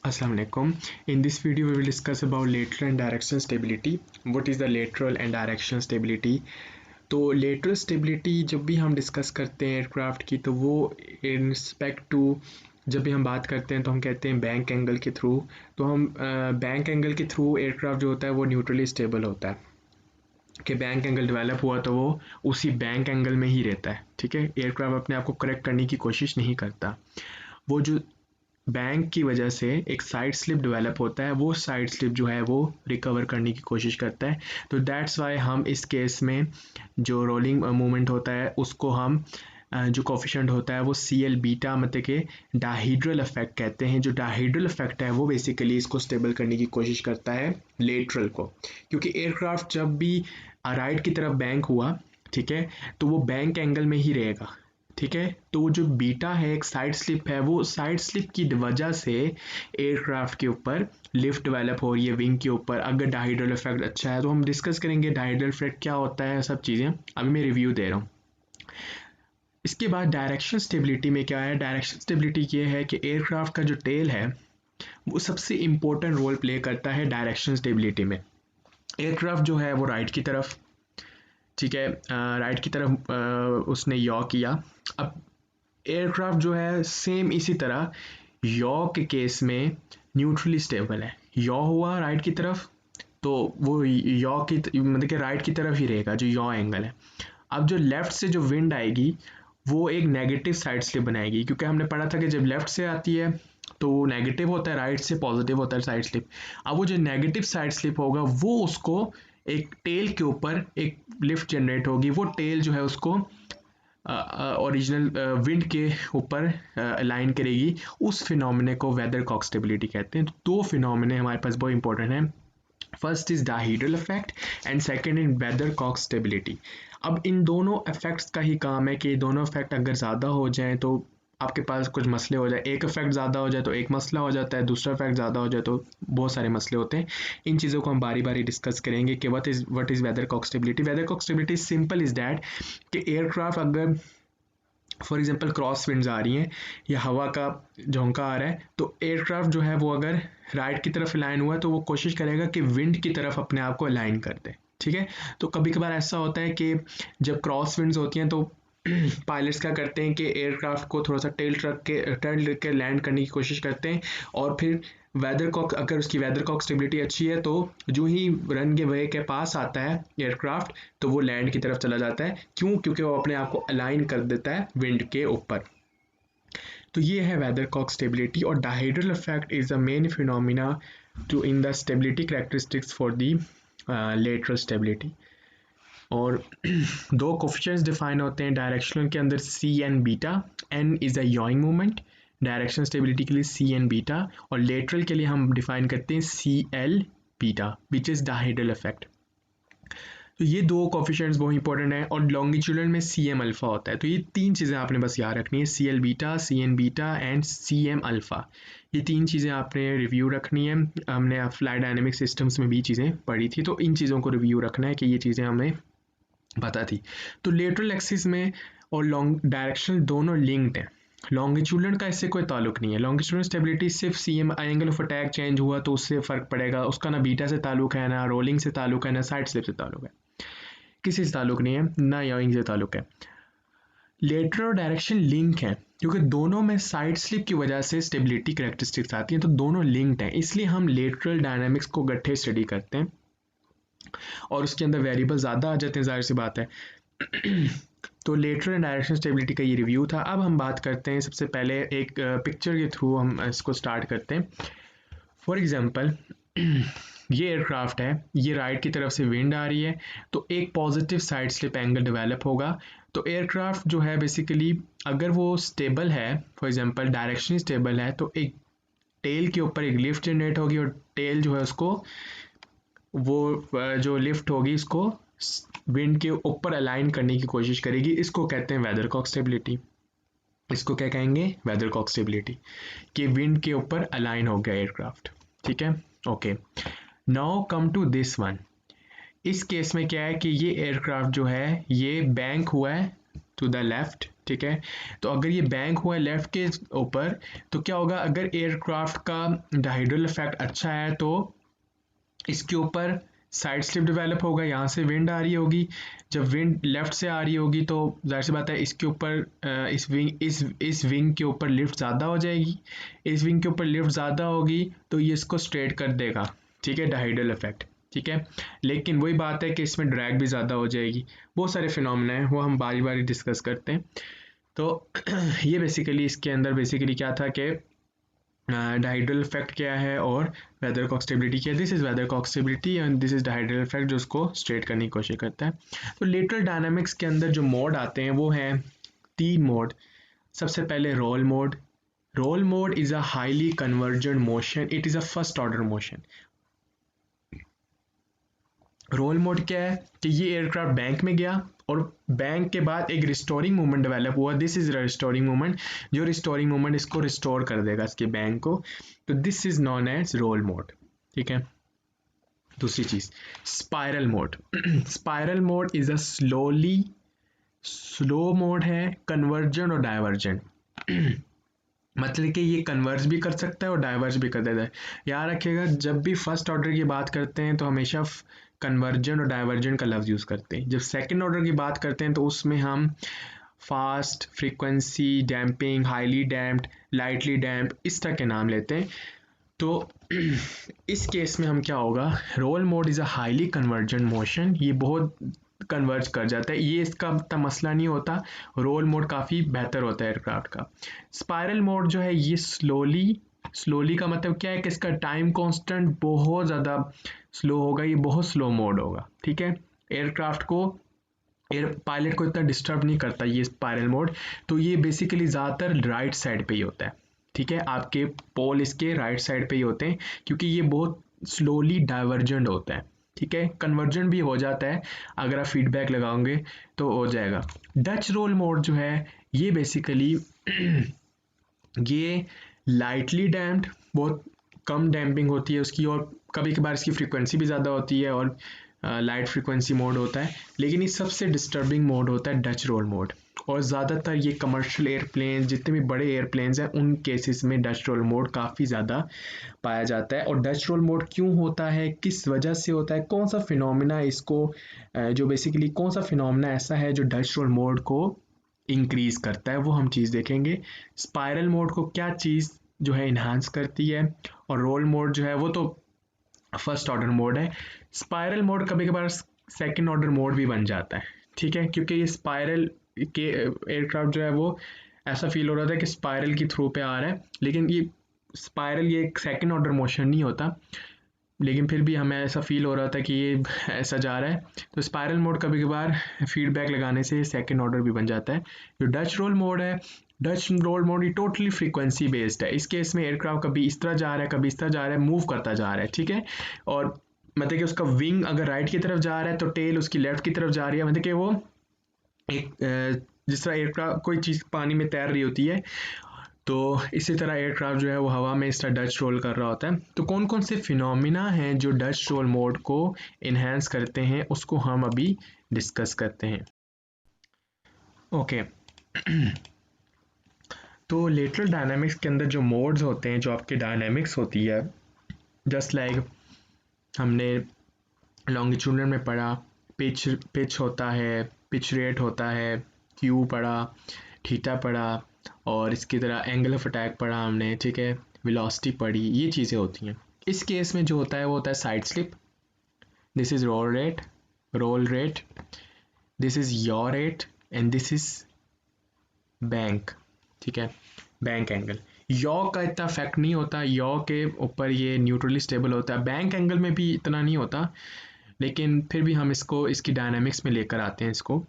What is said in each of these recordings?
Assalamu alaikum. In this video, we will discuss about lateral and directional stability. What is the lateral and directional stability? तो lateral stability जब भी हम discuss करते हैं aircraft की तो वो इन रिस्पेक्ट टू जब भी हम बात करते हैं तो हम कहते हैं बैंक एंगल के थ्रू। तो हम बैंक एंगल के थ्रू एयरक्राफ्ट जो होता है वो न्यूट्रली स्टेबल होता है कि बैंक एंगल डेवलप हुआ तो वो उसी बैंक एंगल में ही रहता है। ठीक है, एयरक्राफ्ट अपने आप को करेक्ट करने की कोशिश नहीं करता। वो जो बैंक की वजह से एक साइड स्लिप डेवलप होता है, वो साइड स्लिप जो है वो रिकवर करने की कोशिश करता है। तो दैट्स वाई हम इस केस में जो रोलिंग मूवमेंट होता है उसको हम जो कोफिशिएंट होता है वो CL बीटा मतलब कि डाहिड्रल इफेक्ट कहते हैं। जो डाहिड्रल इफेक्ट है वो बेसिकली इसको स्टेबल करने की कोशिश करता है लेटरल को, क्योंकि एयरक्राफ्ट जब भी राइट की तरफ बैंक हुआ, ठीक है, तो वो बैंक एंगल में ही रहेगा। ठीक है, तो जो बीटा है एक साइड स्लिप है, वो साइड स्लिप की वजह से एयरक्राफ्ट के ऊपर लिफ्ट डेवलप हो रही है विंग के ऊपर। अगर डायहेड्रल इफेक्ट अच्छा है तो हम डिस्कस करेंगे डायहेड्रल इफेक्ट क्या होता है, सब चीज़ें अभी मैं रिव्यू दे रहा हूँ। इसके बाद डायरेक्शन स्टेबिलिटी में क्या है, डायरेक्शन स्टेबिलिटी ये है कि एयरक्राफ्ट का जो टेल है वो सबसे इम्पोर्टेंट रोल प्ले करता है डायरेक्शन स्टेबिलिटी में। एयरक्राफ्ट जो है वो राइट की तरफ, ठीक है, राइट की तरफ उसने यॉ किया। अब एयरक्राफ्ट जो है सेम इसी तरह यॉ के केस में न्यूट्रली स्टेबल है। यॉ हुआ राइट की तरफ तो वो यॉ की मतलब कि राइट की तरफ ही रहेगा जो यॉ एंगल है। अब जो लेफ्ट से जो विंड आएगी वो एक नेगेटिव साइड स्लिप बनाएगी, क्योंकि हमने पढ़ा था कि जब लेफ्ट से आती है तो वो नेगेटिव होता है, राइट से पॉजिटिव होता है साइड स्लिप। अब वो जो नेगेटिव साइड स्लिप होगा वो उसको एक टेल के ऊपर एक लिफ्ट जनरेट होगी। वो टेल जो है उसको ओरिजिनल विंड के ऊपर अलाइन करेगी। उस फिनोमिने को वेदरकॉक स्टेबिलिटी कहते हैं। तो दो फिनोमिने हमारे पास बहुत इंपॉर्टेंट हैं। First is dihedral effect and second is weathercock stability. अब इन दोनों इफेक्ट्स का ही काम है कि दोनों इफेक्ट अगर ज़्यादा हो जाएं तो आपके पास कुछ मसले हो जाए। एक इफेक्ट ज़्यादा हो जाए तो एक मसला हो जाता है, दूसरा इफेक्ट ज़्यादा हो जाए तो बहुत सारे मसले होते हैं। इन चीज़ों को हम बारी बारी डिस्कस करेंगे कि what is weathercock stability. Weathercock stability simple is that कि एयरक्राफ्ट अगर फॉर एग्जांपल क्रॉस विंड्स आ रही हैं या हवा का झोंका आ रहा है तो एयरक्राफ्ट जो है वो अगर राइट की तरफ अलाइन हुआ है तो वो कोशिश करेगा कि विंड की तरफ अपने आप को अलाइन कर दे। ठीक है, तो कभी कभार ऐसा होता है कि जब क्रॉस विंड्स होती हैं तो पायलट्स क्या करते हैं कि एयरक्राफ्ट को थोड़ा सा टर्न करके लैंड करने की कोशिश करते हैं, और फिर वेदरकॉक अगर उसकी वेदरकॉक स्टेबिलिटी अच्छी है तो जो ही रनवे वे के पास आता है एयरक्राफ्ट तो वो लैंड की तरफ चला जाता है। क्यों? क्योंकि वो अपने आप को अलाइन कर देता है विंड के ऊपर। तो ये है वेदरकॉक स्टेबिलिटी। और dihedral effect is the main phenomena to in the stability characteristics for the lateral stability. और दो कोफिशिएंट्स डिफाइन होते हैं डायरेक्शनल के अंदर, C and beta. N is a yawing movement direction stability के लिए C एंड बीटा, और lateral के लिए हम डिफाइन करते हैं CL beta which is dihedral effect. तो ये दो कोफिशिएंट्स बहुत इंपॉर्टेंट है। और लॉन्गिट्यूडल में CM अल्फा होता है। तो ये तीन चीज़ें आपने बस याद रखनी है, CL beta, CN beta and CM alpha. ये तीन चीज़ें आपने रिव्यू रखनी है। हमने फ्लाइट डायनेमिक सिस्टम्स में भी चीज़ें पढ़ी थी, तो इन चीज़ों को रिव्यू रखना है कि ये चीज़ें हमें पता थी। तो लेटरल एक्सिस में और लॉन्ग डायरेक्शनल दोनों लिंक्ड हैं। लॉन्गिट्यूडल का इससे कोई ताल्लुक नहीं है। लॉन्गिट्यूडल स्टेबिलिटी सिर्फ CM angle of attack change हुआ तो उससे फ़र्क पड़ेगा, उसका ना बीटा से ताल्लुक है, ना रोलिंग से ताल्लुक है, ना साइड स्लिप से ताल्लुक है, किसी से ताल्लुक नहीं है, ना याइंग से ताल्लुक है। लेटरल और डायरेक्शन लिंक है क्योंकि दोनों में साइड स्लिप की वजह से स्टेबिलिटी कैरेक्टरिस्टिक्स आती हैं, तो दोनों लिंक्ड हैं। इसलिए हम लेटरल डायनामिक्स को गट्ठे स्टडी करते हैं और उसके अंदर वेरिएबल ज़्यादा आ जाते हैं, जाहिर सी बात है। तो लेटरल एंड डायरेक्शन स्टेबिलिटी का ये रिव्यू था। अब हम बात करते हैं, सबसे पहले एक पिक्चर के थ्रू हम इसको स्टार्ट करते हैं। फॉर एग्जांपल ये एयरक्राफ्ट है, ये राइट की तरफ से विंड आ रही है तो एक positive side slip angle develop होगा। तो एयरक्राफ्ट जो है बेसिकली अगर वो स्टेबल है, फॉर एग्जांपल डायरेक्शन स्टेबल है, तो एक टेल के ऊपर एक लिफ्ट जनरेट होगी और टेल जो है उसको वो जो लिफ्ट होगी इसको विंड के ऊपर अलाइन करने की कोशिश करेगी। इसको कहते हैं वेदरकॉक स्टेबिलिटी। इसको क्या कहेंगे? वेदरकॉक स्टेबिलिटी, कि विंड के ऊपर अलाइन हो गया एयरक्राफ्ट। ठीक है, okay. Now come to this one. इस केस में क्या है कि ये एयरक्राफ्ट जो है ये बैंक हुआ है टू द लेफ्ट, ठीक है। तो अगर ये बैंक हुआ है लेफ्ट के ऊपर, तो क्या होगा, अगर एयरक्राफ्ट का डायहेड्रल इफेक्ट अच्छा है तो इसके ऊपर साइड स्लिप डेवलप होगा, यहाँ से विंड आ रही होगी। जब विंड लेफ्ट से आ रही होगी तो जाहिर सी बात है इसके ऊपर इस विंग के ऊपर लिफ्ट ज़्यादा हो जाएगी। इस विंग के ऊपर लिफ्ट ज़्यादा होगी तो ये इसको स्ट्रेट कर देगा, ठीक है, डायहेड्रल इफेक्ट, ठीक है। लेकिन वही बात है कि इसमें ड्रैग भी ज़्यादा हो जाएगी। बहुत सारे फिनोमेना हैं, वो हम बारी बारी डिस्कस करते हैं। तो ये बेसिकली इसके अंदर बेसिकली क्या था कि डायहेड्रल इफेक्ट क्या है और वेदरकॉक स्टेबिलिटी क्या है। This is weathercock stability and this is dihedral effect जो उसको स्ट्रेट करने की कोशिश करता है। तो लेटरल डायनामिक्स के अंदर जो मोड आते हैं वो हैं 3 मोड। सबसे पहले roll mode. Roll mode is a highly convergent motion, it is a first order motion. Roll mode क्या है कि ये एयरक्राफ्ट बैंक में गया और बैंक के बाद एक रिस्टोरिंग मूवमेंट डेवलप हुआ। दिस इज रिस्टोरिंग मूवमेंट, जो रिस्टोरिंग मूवमेंट इसको रिस्टोर कर देगा इसके बैंक को। तो this is known as roll mode, ठीक है। दूसरी चीज spiral mode. Spiral mode is a slow mode है, कन्वर्जन और डाइवर्जेंट। मतलब कि ये कन्वर्ज भी कर सकता है और डाइवर्ज भी कर देता है। याद रखिएगा जब भी फर्स्ट ऑर्डर की बात करते हैं तो हमेशा कन्वर्जन और डाइवर्जन का लफ्ज़ यूज़ करते हैं। जब सेकंड ऑर्डर की बात करते हैं तो उसमें हम fast, frequency, damping, highly damped, lightly damp, इस तरह के नाम लेते हैं। तो इस केस में हम क्या होगा, roll mode is a highly convergent motion, ये बहुत कन्वर्ज कर जाता है, ये इसका इतना मसला नहीं होता। रोल मोड काफ़ी बेहतर होता है एयरक्राफ्ट का। स्पाइरल मोड जो है ये स्लोली का मतलब क्या है कि इसका टाइम कांस्टेंट बहुत ज़्यादा स्लो होगा, ये बहुत स्लो मोड होगा, ठीक है। एयरक्राफ्ट को पायलट को इतना डिस्टर्ब नहीं करता ये स्पाइरल मोड। तो ये बेसिकली ज़्यादातर राइट साइड पे ही होता है, ठीक है। आपके पोल इसके राइट साइड पे ही होते हैं क्योंकि ये बहुत स्लोली डाइवर्जेंट होता है, ठीक है। कन्वर्जन भी हो जाता है, अगर आप फीडबैक लगाओगे तो हो जाएगा। डच रोल मोड जो है ये बेसिकली ये लाइटली डैम्प्ड, बहुत कम डैम्पिंग होती है उसकी, और कभी कभार इसकी फ्रीक्वेंसी भी ज़्यादा होती है और लाइट फ्रीक्वेंसी मोड होता है। लेकिन ये सबसे डिस्टर्बिंग मोड होता है डच रोल मोड, और ज़्यादातर ये कमर्शियल एयरप्लेन, जितने भी बड़े एयरप्लेन्स हैं उन केसेस में डच रोल मोड काफ़ी ज़्यादा पाया जाता है। और डच रोल मोड क्यों होता है, किस वजह से होता है, कौन सा फिनोमिना इसको जो बेसिकली कौन सा फिनोमिना ऐसा है जो डच रोल मोड को इंक्रीज करता है, वो हम चीज़ देखेंगे। स्पाइरल मोड को क्या चीज़ जो है इन्हांस करती है, और रोल मोड जो है वो तो फर्स्ट ऑर्डर मोड है। स्पाइरल मोड कभी कभार सेकंड ऑर्डर मोड भी बन जाता है, ठीक है, क्योंकि ये स्पाइरल के एयरक्राफ्ट जो है वो ऐसा फील हो रहा था कि स्पाइरल की थ्रू पे आ रहा है, लेकिन ये स्पाइरल ये एक सेकंड ऑर्डर मोशन नहीं होता, लेकिन फिर भी हमें ऐसा फील हो रहा था कि ये ऐसा जा रहा है। तो स्पाइरल मोड कभी कभार फीडबैक लगाने से सेकंड ऑर्डर भी बन जाता है। जो डच रोल मोड है, डच रोल मोड ये टोटली फ्रीक्वेंसी बेस्ड है। इस केस में एयरक्राफ्ट कभी इस तरह जा रहा है, कभी इस तरह जा रहा है, मूव करता जा रहा है, ठीक है। और मतलब कि उसका विंग अगर राइट की तरफ जा रहा है तो टेल उसकी लेफ्ट की तरफ जा रही है, मतलब कि वो एक जिस तरह एयरक्राफ्ट कोई चीज़ पानी में तैर रही होती है, तो इसी तरह एयरक्राफ्ट जो है वो हवा में इस तरह डच रोल कर रहा होता है। तो कौन कौन से फिनोमिना हैं जो डच रोल मोड को इन्हेंस करते हैं, उसको हम अभी डिस्कस करते हैं। ओके तो लेटरल डायनामिक्स के अंदर जो मोड्स होते हैं, जो आपकी डायनामिक्स होती है, जस्ट लाइक हमने लॉन्गिट्यूडनल में पढ़ा, पिच होता है, पिच रेट होता है, क्यू पढ़ा, थीटा पढ़ा, और इसकी तरह एंगल ऑफ अटैक पढ़ा हमने, ठीक है, वेलोसिटी पढ़ी, ये चीज़ें होती हैं। इस केस में जो होता है वो होता है side slip. This is roll rate, this is yaw rate and this is bank, ठीक है, बैंक एंगल। यॉ का इतना इफेक्ट नहीं होता, यॉ के ऊपर ये न्यूट्रली स्टेबल होता है, बैंक एंगल में भी इतना नहीं होता, लेकिन फिर भी हम इसको इसकी डायनामिक्स में लेकर आते हैं इसको।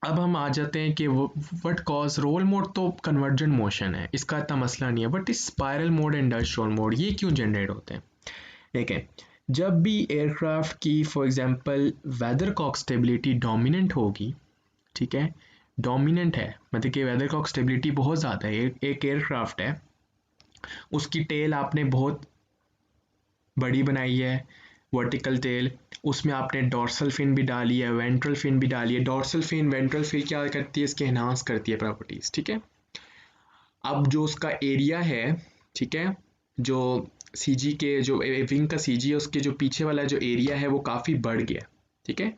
अब हम आ जाते हैं कि व्हाट कॉज रोल मोड तो कन्वर्जेंट मोशन है, इसका इतना मसला नहीं है, बट इस spiral mode and Dutch roll mode ये क्यों जनरेट होते हैं। देखें, जब भी एयरक्राफ्ट की फॉर एग्जांपल वेदरकॉक स्टेबिलिटी डोमिनेंट होगी, ठीक है, डोमिनेंट है मतलब कि वेदरकॉक स्टेबिलिटी बहुत ज़्यादा है, एक एयरक्राफ्ट है, उसकी टेल आपने बहुत बड़ी बनाई है, वर्टिकल टेल, उसमें आपने डॉर्सल फिन भी डाली है, वेंट्रल फिन भी डाली है। डॉर्सल फिन वेंट्रल फिन क्या करती है, इसके एनहांस करती है प्रॉपर्टीज, ठीक है। अब जो उसका एरिया है, ठीक है, जो सीजी के जो विंग का सीजी है उसके जो पीछे वाला जो एरिया है वो काफ़ी बढ़ गया, ठीक है।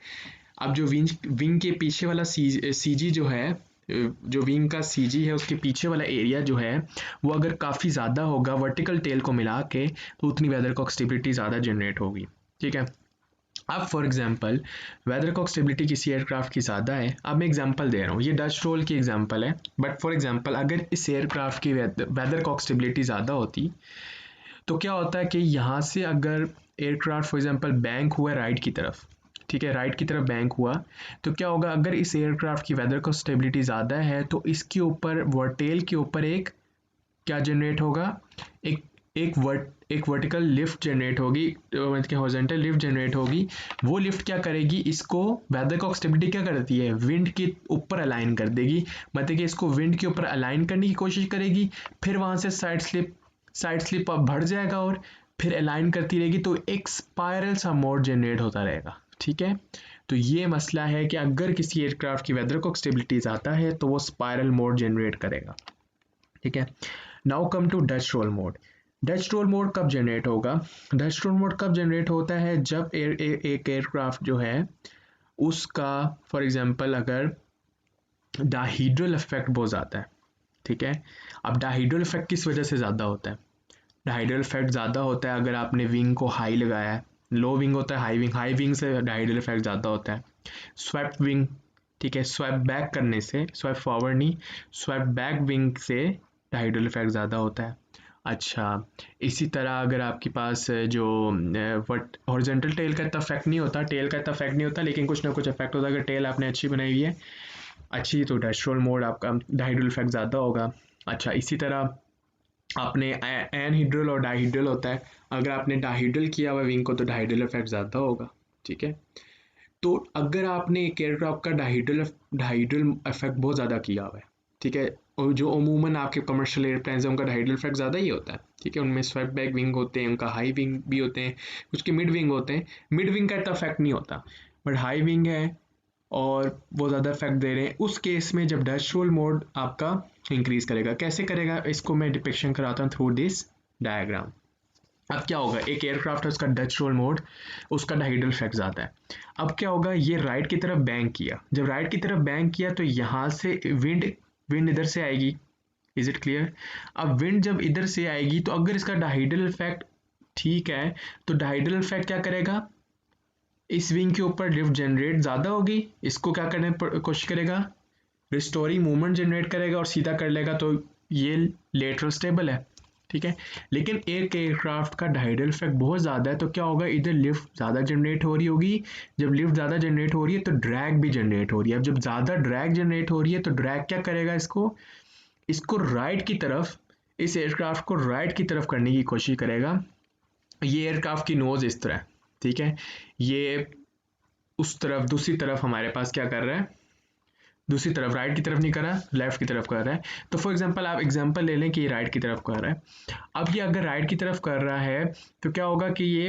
अब जो विंग के पीछे वाला सीजी जो है, जो विंग का सीजी है उसके पीछे वाला एरिया जो है वो अगर काफ़ी ज़्यादा होगा वर्टिकल टेल को मिला के, तो उतनी वेदरकॉक स्टेबिलिटी ज़्यादा जनरेट होगी, ठीक है। अब फॉर एग्जांपल वेदरकॉक स्टेबिलिटी किसी एयरक्राफ्ट की ज़्यादा है। अब मैं एग्जांपल दे रहा हूँ, ये डच रोल की एग्जांपल है, बट फॉर एग्जांपल अगर इस एयरक्राफ्ट की वेदरकॉक स्टेबिलिटी ज़्यादा होती तो क्या होता है कि यहाँ से अगर एयरक्राफ्ट फॉर एग्जांपल बैंक हुआ राइट की तरफ, ठीक है, राइट की तरफ बैंक हुआ, तो क्या होगा, अगर इस एयरक्राफ्ट की वेदरकॉक स्टेबिलिटी ज़्यादा है तो इसके ऊपर वर्टेल के ऊपर एक क्या जनरेट होगा, एक वर्टिकल लिफ्ट जनरेट होगी, मतलब कि हॉरिजॉन्टल लिफ्ट जनरेट होगी। वो लिफ्ट क्या करेगी, इसको वेदरकॉक स्टेबिलिटी क्या करती है, विंड के ऊपर अलाइन कर देगी, मतलब कि इसको विंड के ऊपर अलाइन करने की कोशिश करेगी, फिर वहां से साइड स्लिप अब बढ़ जाएगा और फिर अलाइन करती रहेगी, तो एक स्पायरल सा मोड जनरेट होता रहेगा, ठीक है। तो ये मसला है कि अगर किसी एयरक्राफ्ट की वेदरकॉक स्टेबिलिटी ज़्यादा है तो वो स्पायरल मोड जनरेट करेगा, ठीक है। Now come to Dutch roll mode. Dutch roll mode कब जनरेट होगा, डच रोल मोड कब जनरेट होता है, जब एक एयरक्राफ्ट जो है उसका फॉर एग्जांपल अगर डाहीड्रल इफेक्ट बहुत ज़्यादा है, ठीक है। अब डाहीड्रल इफेक्ट किस वजह से ज़्यादा होता है, डाहीड्रल इफेक्ट ज़्यादा होता है अगर आपने विंग को हाई लगाया है, लो विंग होता है हाई विंग से डाहीड्रल इफेक्ट ज़्यादा होता है। स्वेप्ट विंग, ठीक है, स्वेप बैक करने से, स्वेप फॉरवर्ड नहीं, स्वेप बैक विंग से डाहीड्रल इफेक्ट ज़्यादा होता है। अच्छा, इसी तरह अगर आपके पास जो हॉरिजॉन्टल टेल का इतना इफेक्ट नहीं होता, टेल का इतना इफेक्ट नहीं होता, लेकिन कुछ ना कुछ इफेक्ट होता है। अगर टेल आपने अच्छी बनाई हुई है, अच्छी, तो डच रोल मोड आपका डाहीड्रल इफेक्ट ज़्यादा होगा। अच्छा, इसी तरह आपने एनहीड्रल और डाहीड्रल होता है, अगर आपने डाहीड्रल किया हुआ विंग को तो डाहीड्रल इफेक्ट ज़्यादा होगा, ठीक है। तो अगर आपने एक एयरक्राफ्ट का डाहीड्रल इफेक्ट बहुत ज़्यादा किया हुआ है, ठीक है, और जो अमूमन आपके कमर्शियल एयरप्लेन है उनका डाहीड्रल इफेक्ट ज़्यादा ही होता है, ठीक है, उनमें स्वेप बैक विंग होते हैं, उनका हाई विंग भी होते हैं, कुछ के मिड विंग होते हैं, मिड विंग का इतना इफेक्ट नहीं होता, बट हाई विंग है और वो ज़्यादा इफेक्ट दे रहे हैं, उस केस में जब डच रोल मोड आपका इंक्रीज करेगा, कैसे करेगा, इसको मैं डिपिक्शन कराता हूँ थ्रू दिस डायग्राम। अब क्या होगा, एक एयरक्राफ्ट है उसका डच रोल मोड, उसका डाहीड्रल इफेक्ट ज़्यादा है। अब क्या होगा, ये राइट की तरफ बैंक किया, जब राइट की तरफ बैंक किया तो यहाँ से विंड इधर से आएगी, इज इट क्लियर। अब विंड जब इधर से आएगी तो अगर इसका डाहीड्रल इफेक्ट ठीक है तो डाहीड्रल इफेक्ट क्या करेगा, इस विंग के ऊपर लिफ्ट जनरेट ज़्यादा होगी, इसको क्या करने की कोशिश करेगा, रिस्टोरिंग मूवमेंट जनरेट करेगा और सीधा कर लेगा, तो ये लेटरल स्टेबल है, ठीक है। लेकिन एक एयरक्राफ्ट का डाहीड्रल इफेक्ट बहुत ज़्यादा है तो क्या होगा, इधर लिफ्ट ज़्यादा जनरेट हो रही होगी, जब लिफ्ट ज़्यादा जनरेट हो रही है तो ड्रैग भी जनरेट हो रही है। अब जब ज़्यादा ड्रैग जनरेट हो रही है तो ड्रैग क्या करेगा, इसको राइट की तरफ, इस एयरक्राफ्ट को राइट की तरफ करने की कोशिश करेगा। ये एयरक्राफ्ट की नोज इस तरह है, ठीक है, ये उस तरफ दूसरी तरफ हमारे पास क्या कर रहा है, दूसरी तरफ राइट की तरफ नहीं कर रहा, लेफ्ट की तरफ कर रहा है। तो फॉर एग्जांपल आप एग्जांपल ले लें कि ये राइट की तरफ कर रहा है। अब ये अगर राइट की तरफ कर रहा है तो क्या होगा कि ये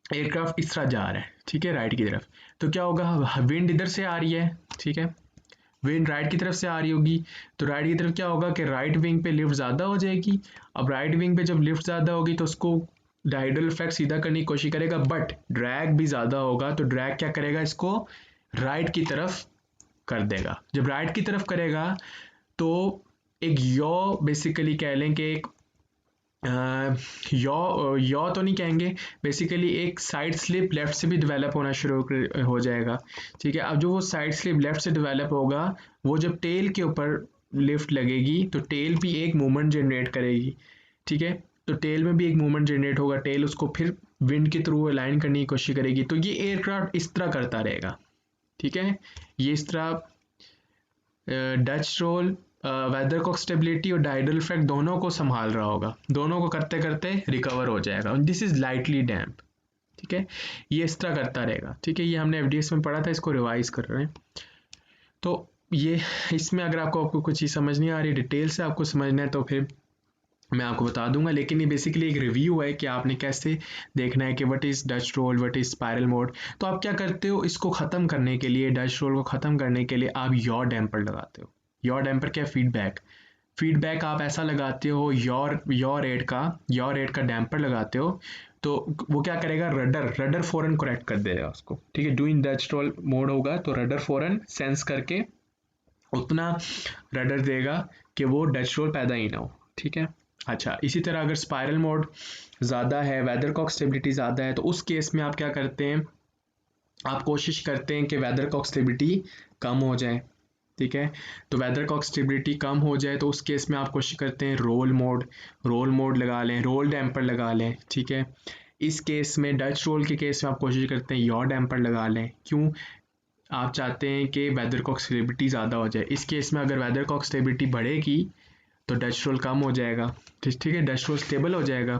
एयरक्राफ्ट इस तरह जा रहा है, ठीक है, राइट की तरफ, तो क्या होगा, विंड इधर से आ रही है, ठीक है, विंड राइट की तरफ से आ रही होगी, तो राइट की तरफ क्या होगा कि राइट विंग पे लिफ्ट ज़्यादा हो जाएगी। अब राइट विंग पे जब लिफ्ट ज़्यादा होगी तो उसको डायडल इफेक्ट सीधा करने की कोशिश करेगा, बट ड्रैग भी ज़्यादा होगा, तो ड्रैग क्या करेगा, इसको राइट की तरफ कर देगा। जब राइट की तरफ करेगा तो एक यॉ बेसिकली कह लें कि एक यॉ तो नहीं कहेंगे, बेसिकली एक साइड स्लिप लेफ्ट से भी डेवलप होना शुरू हो जाएगा, ठीक है। अब जो वो साइड स्लिप लेफ्ट से डेवलप होगा, वो जब टेल के ऊपर लिफ्ट लगेगी तो टेल भी एक मूवमेंट जनरेट करेगी, ठीक है, तो टेल में भी एक मूवमेंट जनरेट होगा, टेल उसको फिर विंड के थ्रू अलाइन करने की कोशिश करेगी, तो ये एयरक्राफ्ट इस तरह करता रहेगा, ठीक है। ये इस तरह डच रोल, वेदरकॉक स्टेबिलिटी और डायडल इफेक्ट दोनों को संभाल रहा होगा, दोनों को करते करते रिकवर हो जाएगा। दिस इज लाइटली डैम्प, ठीक है, ये इस तरह करता रहेगा, ठीक है। ये हमने एफडीएस में पढ़ा था, इसको रिवाइज कर रहे हैं। तो ये इसमें अगर आपको कुछ चीज़ समझ नहीं आ रही, डिटेल से आपको समझना है, तो फिर मैं आपको बता दूंगा, लेकिन ये बेसिकली एक रिव्यू है कि आपने कैसे देखना है कि what is Dutch roll, what is spiral mode. तो आप क्या करते हो, इसको ख़त्म करने के लिए, डच रोल को ख़त्म करने के लिए आप योर डैम्पर लगाते हो। योर डैम्पर क्या, फीडबैक। फीडबैक आप ऐसा लगाते हो, योर एड का डैम्पर लगाते हो, तो वो क्या करेगा, रडर रडर फ़ौरन करेक्ट कर देगा उसको, ठीक है। डूइंग डच रोल मोड होगा तो रडर फ़ौरन सेंस करके उतना रडर देगा कि वो डच रोल पैदा ही ना हो, ठीक है। अच्छा, इसी तरह अगर स्पाइरल मोड ज़्यादा है, वेदरकॉक स्टेबिलिटी ज़्यादा है, तो उस केस में आप क्या करते हैं, आप कोशिश करते हैं कि वेदरकॉक स्टेबिलिटी कम हो जाए, ठीक है। तो वेदरकॉक स्टेबिलिटी कम हो जाए तो उस केस में आप कोशिश करते हैं रोल मोड लगा लें, रोल डैम्पर लगा लें, ठीक है। इस केस में डच रोल के केस में आप कोशिश करते हैं योर डैम्पर लगा लें। क्यों, आप चाहते हैं कि वेदरकॉक स्टेबिलिटी ज़्यादा हो जाए। इस केस में अगर वेदरकॉक स्टेबिलिटी बढ़ेगी तो डच रोल कम हो जाएगा, ठीक है, डच रोल स्टेबल हो जाएगा।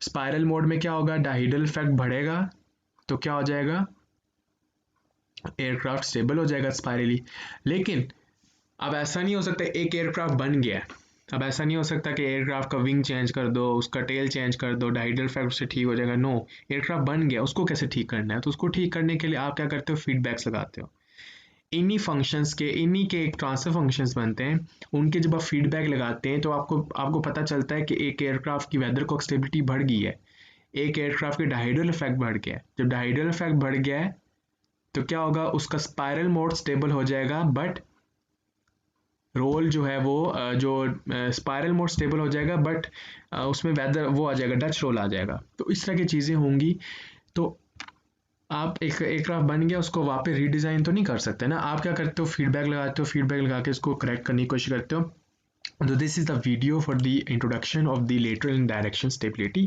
स्पाइरल मोड में क्या होगा, डायहीड्रल इफेक्ट बढ़ेगा तो क्या हो जाएगा, एयरक्राफ्ट स्टेबल हो जाएगा स्पाइरली। लेकिन अब ऐसा नहीं हो सकता एक एयरक्राफ्ट बन गया, अब ऐसा नहीं हो सकता कि एयरक्राफ्ट का विंग चेंज कर दो, उसका टेल चेंज कर दो, डायहीड्रल इफेक्ट से ठीक हो जाएगा। नो, एयरक्राफ्ट बन गया, उसको कैसे ठीक करना है, तो उसको ठीक करने के लिए आप क्या करते हो, फीडबैक्स लगाते हो। इन्हीं के एक ट्रांसफर फंक्शंस बनते हैं, उनके जब आप फीडबैक लगाते हैं तो आपको आपको पता चलता है कि एक एयरक्राफ्ट की वेदरकॉक स्टेबिलिटी बढ़ गई है, एक एयरक्राफ्ट के डायहीड्रल इफेक्ट बढ़ गया है। जब डायहीड्रल इफेक्ट बढ़ गया है तो क्या होगा, उसका स्पाइरल मोड स्टेबल हो जाएगा, बट रोल जो है वो जो स्पाइरल मोड स्टेबल हो जाएगा, बट उसमें वेदर वो आ जाएगा, डच रोल आ जाएगा। तो इस तरह की चीज़ें होंगी। तो आप एक एयरक्राफ्ट बन गया, उसको वापस रीडिज़ाइन तो नहीं कर सकते ना, आप क्या करते हो, फीडबैक लगाते हो, फीडबैक लगा के इसको करेक्ट करने की कोशिश करते हो। So this is the video for the introduction of the lateral and direction stability.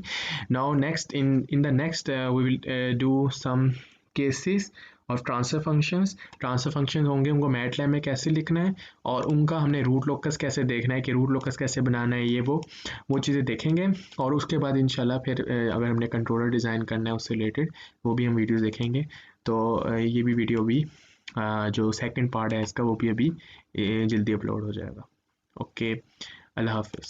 Now next in the next we will do some cases of transfer functions. Transfer function होंगे, उनको मैटलैब में कैसे लिखना है और उनका हमने रूट लोकस कैसे देखना है कि रूट लोकस कैसे बनाना है, ये वो चीज़ें देखेंगे। और उसके बाद इंशाल्लाह फिर अगर हमने कंट्रोलर डिज़ाइन करना है उससे रिलेटेड वो भी हम वीडियोस देखेंगे। तो ये भी वीडियो भी जो सेकंड पार्ट है इसका वो भी अभी जल्दी अपलोड हो जाएगा। ओके, अल्लाह हाफिज़।